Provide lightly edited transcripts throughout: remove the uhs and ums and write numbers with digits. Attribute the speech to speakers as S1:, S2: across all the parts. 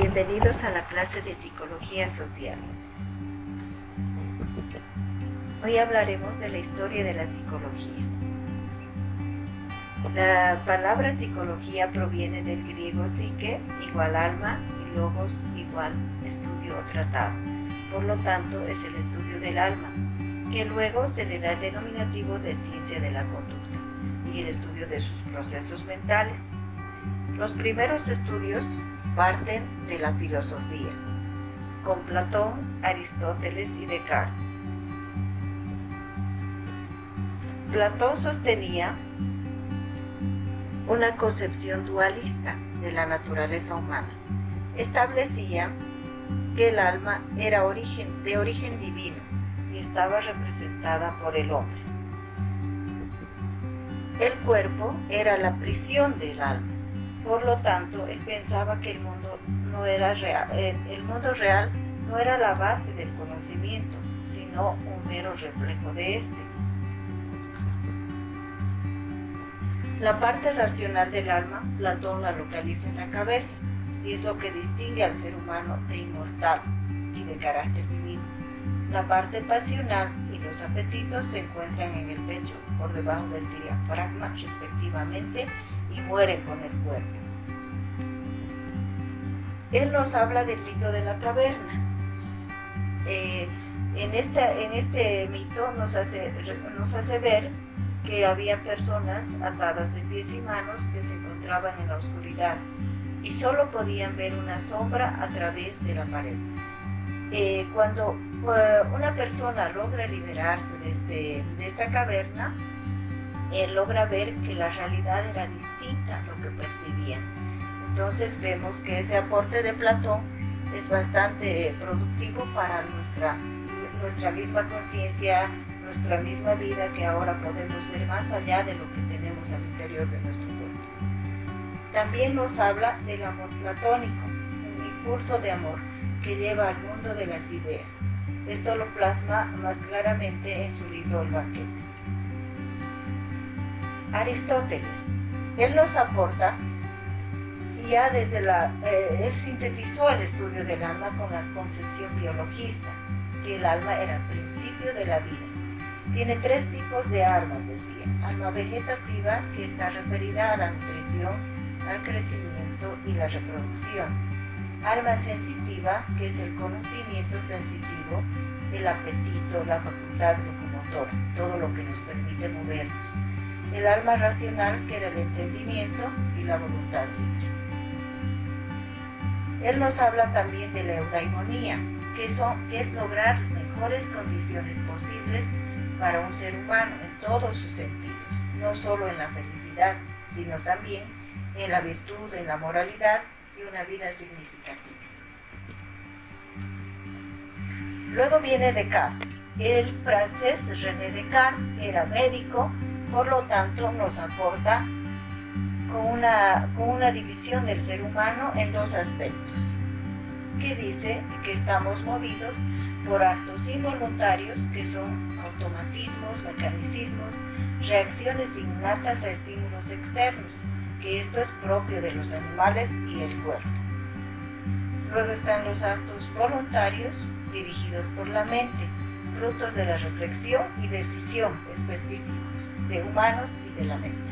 S1: Bienvenidos a la clase de Psicología Social. Hoy hablaremos de la historia de la psicología. La palabra psicología proviene del griego psique igual alma y logos igual estudio o tratado. Por lo tanto, es el estudio del alma, que luego se le da el denominativo de ciencia de la conducta y el estudio de sus procesos mentales. Los primeros estudios parten de la filosofía, con Platón, Aristóteles y Descartes. Platón sostenía una concepción dualista de la naturaleza humana. Establecía que el alma era de origen divino y estaba representada por el hombre. El cuerpo era la prisión del alma. Por lo tanto, él pensaba que el mundo no era real. El mundo real no era la base del conocimiento, sino un mero reflejo de este. La parte racional del alma, Platón la localiza en la cabeza, y es lo que distingue al ser humano de inmortal y de carácter divino. La parte pasional y los apetitos se encuentran en el pecho, por debajo del diafragma respectivamente, y mueren con el cuerpo. Él nos habla del mito de la caverna. En este mito nos hace ver que había personas atadas de pies y manos que se encontraban en la oscuridad y solo podían ver una sombra a través de la pared. Cuando una persona logra liberarse de esta caverna, él logra ver que la realidad era distinta a lo que percibían. Entonces vemos que ese aporte de Platón es bastante productivo para nuestra misma conciencia, nuestra misma vida, que ahora podemos ver más allá de lo que tenemos al interior de nuestro cuerpo. También nos habla del amor platónico, un impulso de amor que lleva al mundo de las ideas. Esto lo plasma más claramente en su libro El banquete. Aristóteles, él nos aporta, y ya él sintetizó el estudio del alma con la concepción biologista, que el alma era el principio de la vida. Tiene 3 tipos de almas, decía: alma vegetativa, que está referida a la nutrición, al crecimiento y la reproducción; alma sensitiva, que es el conocimiento sensitivo, el apetito, la facultad locomotora, todo lo que nos permite movernos; el alma racional, que era el entendimiento y la voluntad libre. Él nos habla también de la eudaimonía, que es lograr mejores condiciones posibles para un ser humano en todos sus sentidos, no solo en la felicidad, sino también en la virtud, en la moralidad y una vida significativa. Luego viene Descartes. El francés René Descartes era médico, por lo tanto nos aporta con una división del ser humano en 2 aspectos, que dice que estamos movidos por actos involuntarios, que son automatismos, mecanicismos, reacciones innatas a estímulos externos, que esto es propio de los animales y el cuerpo. Luego están los actos voluntarios, dirigidos por la mente, frutos de la reflexión y decisión específicos de humanos y de la mente.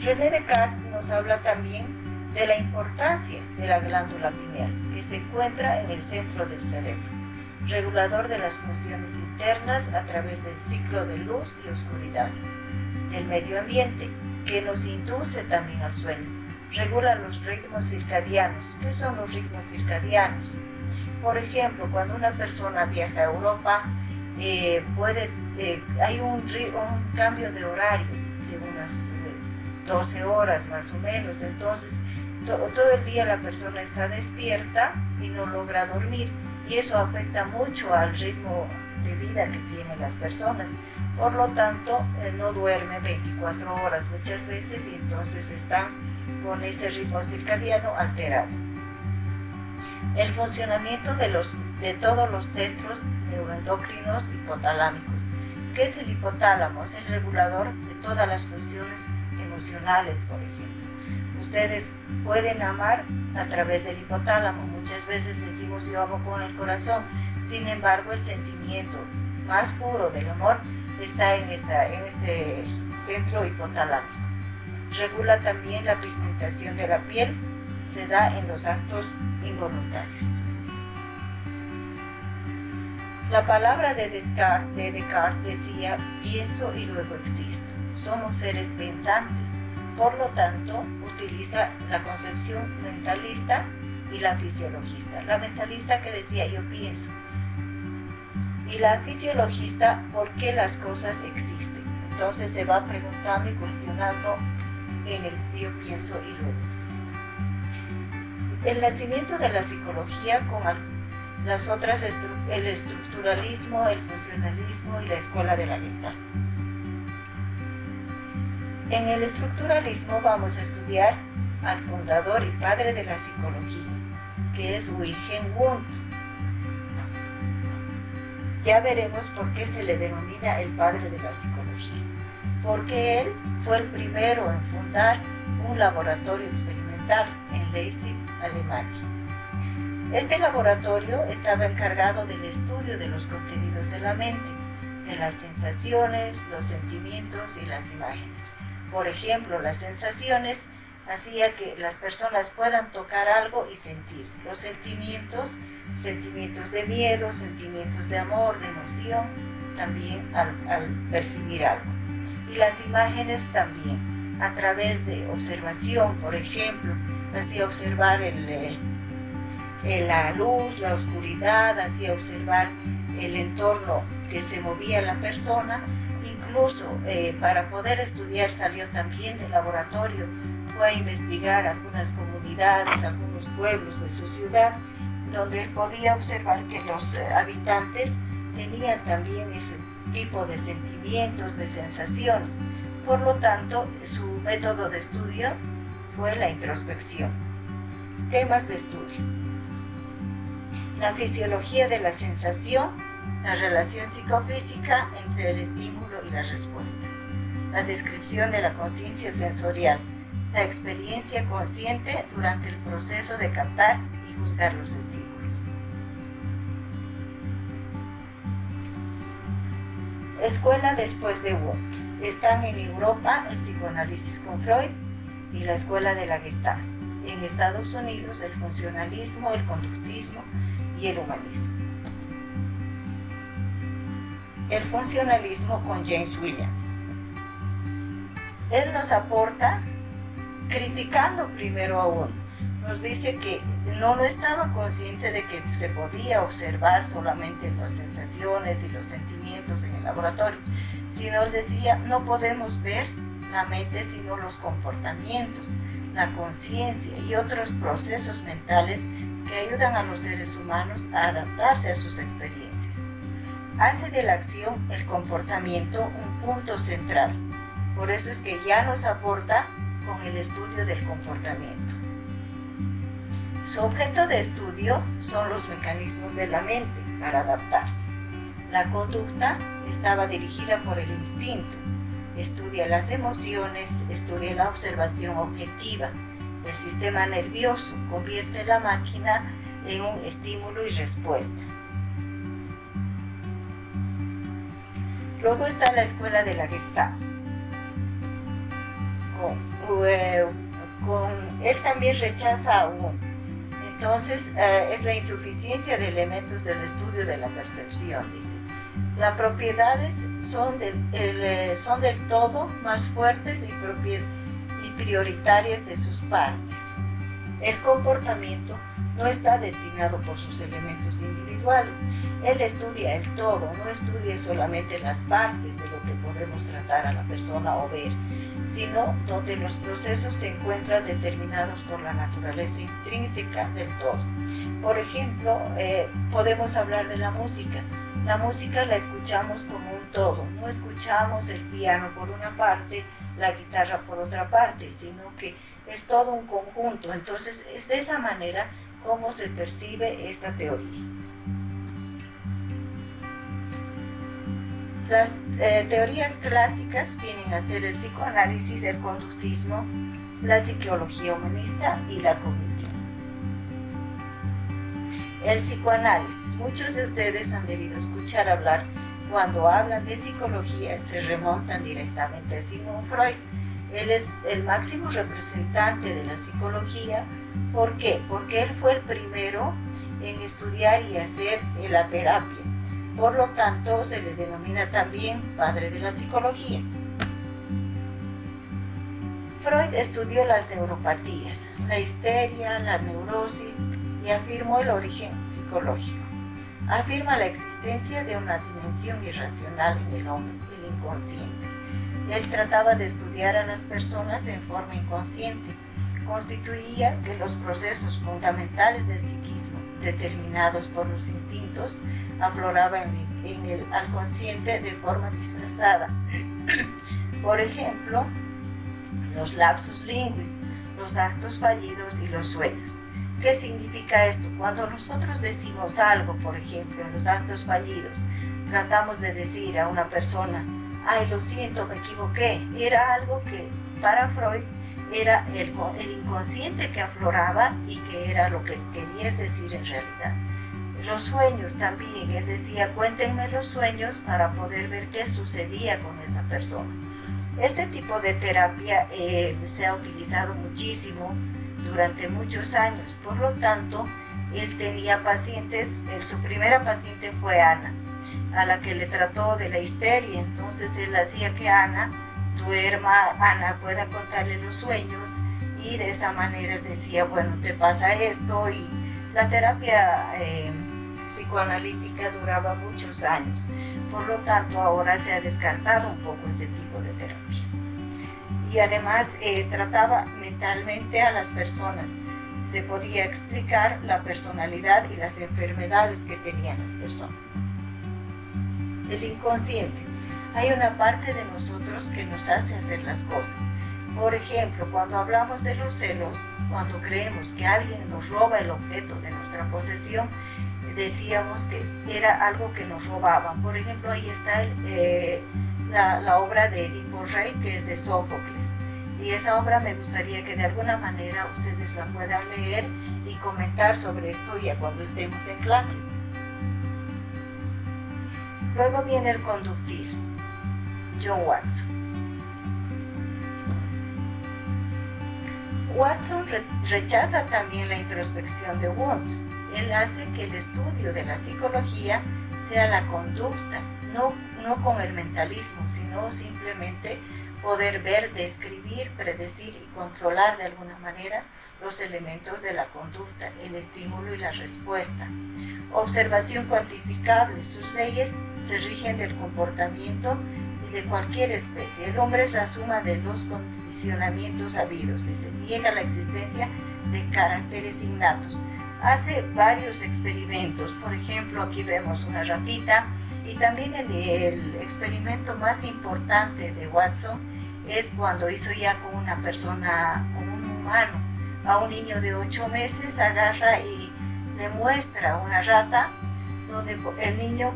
S1: René Descartes nos habla también de la importancia de la glándula pineal, que se encuentra en el centro del cerebro, regulador de las funciones internas a través del ciclo de luz y oscuridad; del medio ambiente, que nos induce también al sueño; regula los ritmos circadianos. ¿Qué son los ritmos circadianos? Por ejemplo, cuando una persona viaja a Europa, hay un cambio de horario de unas 12 horas más o menos. Entonces todo el día la persona está despierta y no logra dormir, y eso afecta mucho al ritmo de vida que tienen las personas. Por lo tanto, no duerme 24 horas muchas veces, y entonces están con ese ritmo circadiano alterado. El funcionamiento de todos los centros neuroendocrinos hipotalámicos. ¿Qué es el hipotálamo? Es el regulador de todas las funciones emocionales, por ejemplo. Ustedes pueden amar a través del hipotálamo. Muchas veces decimos yo amo con el corazón, sin embargo el sentimiento más puro del amor está en este centro hipotalámico. Regula también la pigmentación de la piel, se da en los actos involuntarios. La palabra de Descartes decía: pienso y luego existo. Somos seres pensantes, por lo tanto utiliza la concepción mentalista y la fisiologista. La mentalista que decía yo pienso, y la fisiologista por qué las cosas existen. Entonces se va preguntando y cuestionando en el yo pienso y luego existo. El nacimiento de la psicología con las otras, el estructuralismo, el funcionalismo y la escuela de la Gestalt. En el estructuralismo vamos a estudiar al fundador y padre de la psicología, que es Wilhelm Wundt. Ya veremos por qué se le denomina el padre de la psicología, porque él fue el primero en fundar un laboratorio experimental en Leipzig, Alemania. Este laboratorio estaba encargado del estudio de los contenidos de la mente, de las sensaciones, los sentimientos y las imágenes. Por ejemplo, las sensaciones hacía que las personas puedan tocar algo y sentir. Los sentimientos de miedo, sentimientos de amor, de emoción, también al percibir algo. Y las imágenes también, a través de observación, por ejemplo, hacía observar la luz, la oscuridad, hacía observar el entorno que se movía la persona. Incluso para poder estudiar salió también del laboratorio, fue a investigar algunas comunidades, algunos pueblos de su ciudad, donde él podía observar que los habitantes tenían también ese tipo de sentimientos, de sensaciones. Por lo tanto, su método de estudio fue la introspección. Temas de estudio: la fisiología de la sensación, la relación psicofísica entre el estímulo y la respuesta, la descripción de la conciencia sensorial, la experiencia consciente durante el proceso de captar y juzgar los estímulos. Escuela después de Wundt. Están en Europa el psicoanálisis con Freud y la escuela de la Gestalt. En Estados Unidos el funcionalismo, el conductismo y el humanismo. El funcionalismo con James Williams. Él nos aporta criticando primero a Wundt. Nos dice que no estaba consciente de que se podía observar solamente las sensaciones y los sentimientos en el laboratorio, sino él decía, no podemos ver la mente sino los comportamientos, la conciencia y otros procesos mentales que ayudan a los seres humanos a adaptarse a sus experiencias. Hace de la acción el comportamiento un punto central. Por eso es que ya nos aporta con el estudio del comportamiento. Su objeto de estudio son los mecanismos de la mente para adaptarse. La conducta estaba dirigida por el instinto. Estudia las emociones, estudia la observación objetiva. El sistema nervioso convierte la máquina en un estímulo y respuesta. Luego está la escuela de la Gestalt. Él también rechaza a Wundt. Entonces es la insuficiencia de elementos del estudio de la percepción, dice. Las propiedades son del todo más fuertes y prioritarias de sus partes. El comportamiento no está destinado por sus elementos individuales. Él estudia el todo, no estudia solamente las partes de lo que podemos tratar a la persona o ver, sino donde los procesos se encuentran determinados por la naturaleza intrínseca del todo. Por ejemplo, podemos hablar de la música. La música la escuchamos como un todo, no escuchamos el piano por una parte, la guitarra por otra parte, sino que es todo un conjunto. Entonces, es de esa manera como se percibe esta teoría. Las teorías clásicas vienen a ser el psicoanálisis, el conductismo, la psicología humanista y la cognitiva. El psicoanálisis. Muchos de ustedes han debido escuchar hablar cuando hablan de psicología, se remontan directamente a Sigmund Freud. Él es el máximo representante de la psicología. ¿Por qué? Porque él fue el primero en estudiar y hacer la terapia. Por lo tanto, se le denomina también padre de la psicología. Freud estudió las neuropatías, la histeria, la neurosis y afirmó el origen psicológico. Afirma la existencia de una dimensión irracional en el hombre, el inconsciente. Él trataba de estudiar a las personas en forma inconsciente. Constituía que los procesos fundamentales del psiquismo, determinados por los instintos, afloraban en el consciente de forma disfrazada. Por ejemplo, los lapsus linguis, los actos fallidos y los sueños. ¿Qué significa esto? Cuando nosotros decimos algo, por ejemplo, en los actos fallidos, tratamos de decir a una persona, ay, lo siento, me equivoqué. Era algo que para Freud era el inconsciente que afloraba y que era lo que querías decir en realidad. Los sueños también, él decía, cuéntenme los sueños para poder ver qué sucedía con esa persona. Este tipo de terapia se ha utilizado muchísimo durante muchos años, por lo tanto, él tenía pacientes, su primera paciente fue Ana, a la que le trató de la histeria. Entonces él hacía que Ana duerma, Ana pueda contarle los sueños, y de esa manera él decía, bueno, te pasa esto, y la terapia psicoanalítica duraba muchos años. Por lo tanto, ahora se ha descartado un poco ese tipo de terapia. Y además trataba mentalmente a las personas. Se podía explicar la personalidad y las enfermedades que tenían las personas. El inconsciente. Hay una parte de nosotros que nos hace hacer las cosas. Por ejemplo, cuando hablamos de los celos, cuando creemos que alguien nos roba el objeto de nuestra posesión, decíamos que era algo que nos robaban. Por ejemplo, ahí está la obra de Edipo Rey, que es de Sófocles. Y esa obra me gustaría que de alguna manera ustedes la puedan leer y comentar sobre esto ya cuando estemos en clases. Luego viene el conductismo. John Watson. Watson rechaza también la introspección de Wundt. Él hace que el estudio de la psicología sea la conducta, no con el mentalismo, sino simplemente poder ver, describir, predecir y controlar de alguna manera los elementos de la conducta, el estímulo y la respuesta. Observación cuantificable. Sus leyes se rigen del comportamiento y de cualquier especie. El hombre es la suma de los condicionamientos habidos. Se niega la existencia de caracteres innatos. Hace varios experimentos. Por ejemplo, aquí vemos una ratita, y también el experimento más importante de Watson es cuando hizo ya con una persona, con un humano, a un niño de 8 meses, agarra y le muestra una rata, donde el niño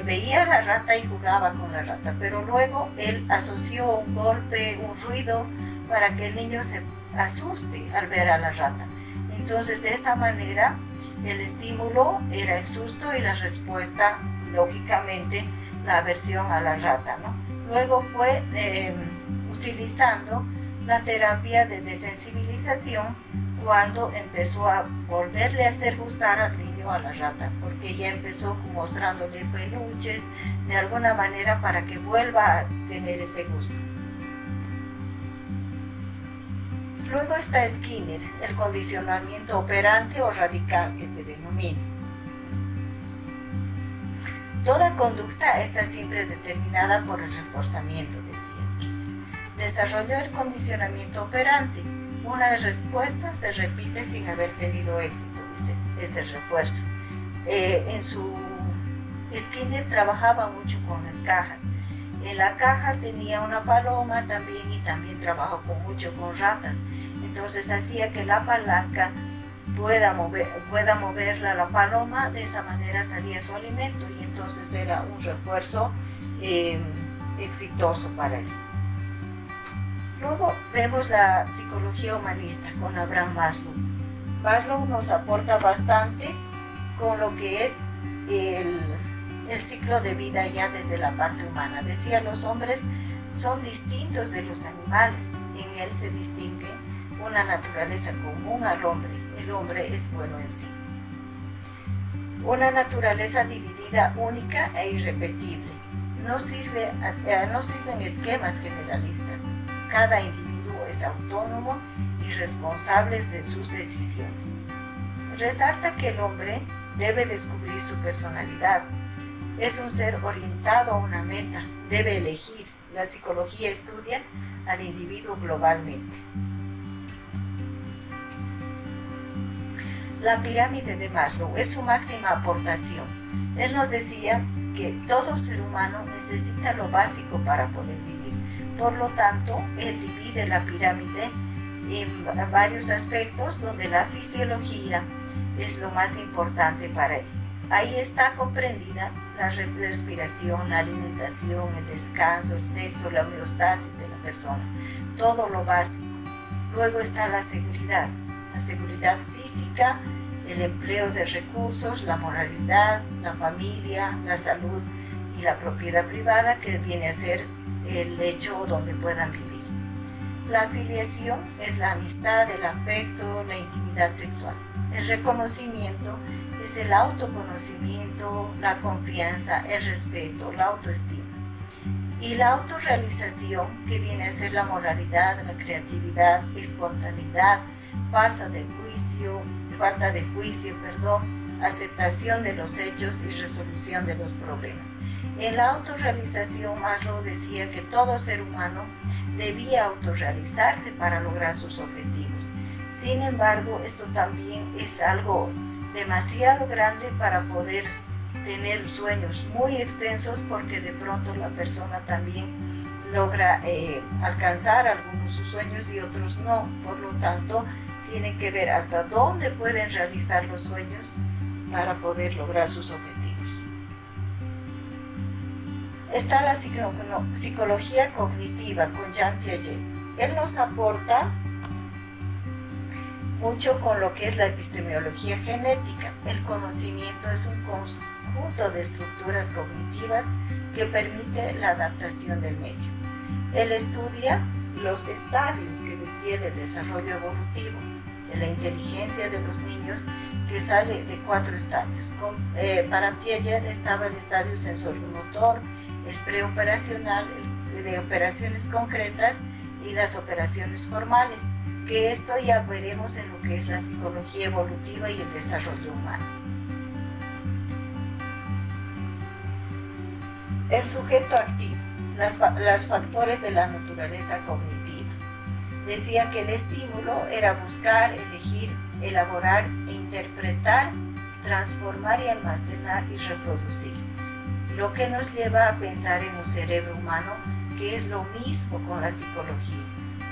S1: veía la rata y jugaba con la rata, pero luego él asoció un golpe, un ruido, para que el niño se asuste al ver a la rata. Entonces, de esa manera, el estímulo era el susto y la respuesta, lógicamente, la aversión a la rata, ¿no? Luego fue utilizando la terapia de desensibilización cuando empezó a volverle a hacer gustar al niño a la rata, porque ya empezó mostrándole peluches, de alguna manera para que vuelva a tener ese gusto. Luego está Skinner, el condicionamiento operante o radical que se denomina. Toda conducta está siempre determinada por el reforzamiento, decía Skinner. Desarrolló el condicionamiento operante. Una respuesta se repite sin haber tenido éxito, dice, es el refuerzo. Skinner trabajaba mucho con las cajas. En la caja tenía una paloma también, y también trabajó mucho con ratas. Entonces hacía que la palanca pueda moverla la paloma, de esa manera salía su alimento, y entonces era un refuerzo exitoso para él. Luego vemos la psicología humanista con Abraham Maslow. Maslow nos aporta bastante con lo que es el ciclo de vida ya desde la parte humana. Decía, los hombres son distintos de los animales. En él se distingue una naturaleza común al hombre. El hombre es bueno en sí. Una naturaleza dividida, única e irrepetible. No sirven esquemas generalistas. Cada individuo es autónomo y responsable de sus decisiones. Resalta que el hombre debe descubrir su personalidad. Es un ser orientado a una meta, debe elegir. La psicología estudia al individuo globalmente. La pirámide de Maslow es su máxima aportación. Él nos decía que todo ser humano necesita lo básico para poder vivir. Por lo tanto, él divide la pirámide en varios aspectos donde la fisiología es lo más importante para él. Ahí está comprendida la respiración, la alimentación, el descanso, el sexo, la homeostasis de la persona, todo lo básico. Luego está la seguridad física, el empleo de recursos, la moralidad, la familia, la salud y la propiedad privada, que viene a ser el hecho donde puedan vivir. La afiliación es la amistad, el afecto, la intimidad sexual. El reconocimiento es el autoconocimiento, la confianza, el respeto, la autoestima. Y la autorrealización, que viene a ser la moralidad, la creatividad, espontaneidad, falta de juicio, aceptación de los hechos y resolución de los problemas. En la autorrealización, Maslow decía que todo ser humano debía autorrealizarse para lograr sus objetivos. Sin embargo, esto también es algo demasiado grande para poder tener sueños muy extensos, porque de pronto la persona también logra alcanzar algunos de sus sueños y otros no. Por lo tanto, tienen que ver hasta dónde pueden realizar los sueños para poder lograr sus objetivos. Está la psicología cognitiva con Jean Piaget. Él nos aporta mucho con lo que es la epistemología genética. El conocimiento es un conjunto de estructuras cognitivas que permite la adaptación del medio. Él estudia los estadios que decía del desarrollo evolutivo, de la inteligencia de los niños, que sale de 4 estadios. Para Piaget estaba el estadio sensoriomotor, el preoperacional, el de operaciones concretas y las operaciones formales, que esto ya veremos en lo que es la psicología evolutiva y el desarrollo humano. El sujeto activo, los factores de la naturaleza cognitiva. Decía que el estímulo era buscar, elegir, elaborar e interpretar, transformar y almacenar y reproducir. Lo que nos lleva a pensar en un cerebro humano, que es lo mismo con la psicología,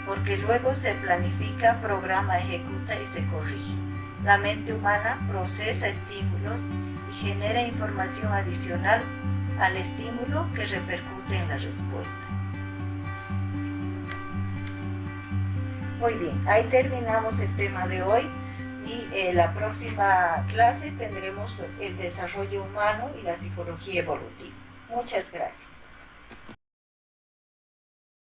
S1: porque luego se planifica, programa, ejecuta y se corrige. La mente humana procesa estímulos y genera información adicional al estímulo que repercute en la respuesta. Muy bien, ahí terminamos el tema de hoy y en la próxima clase tendremos el desarrollo humano y la psicología evolutiva. Muchas gracias.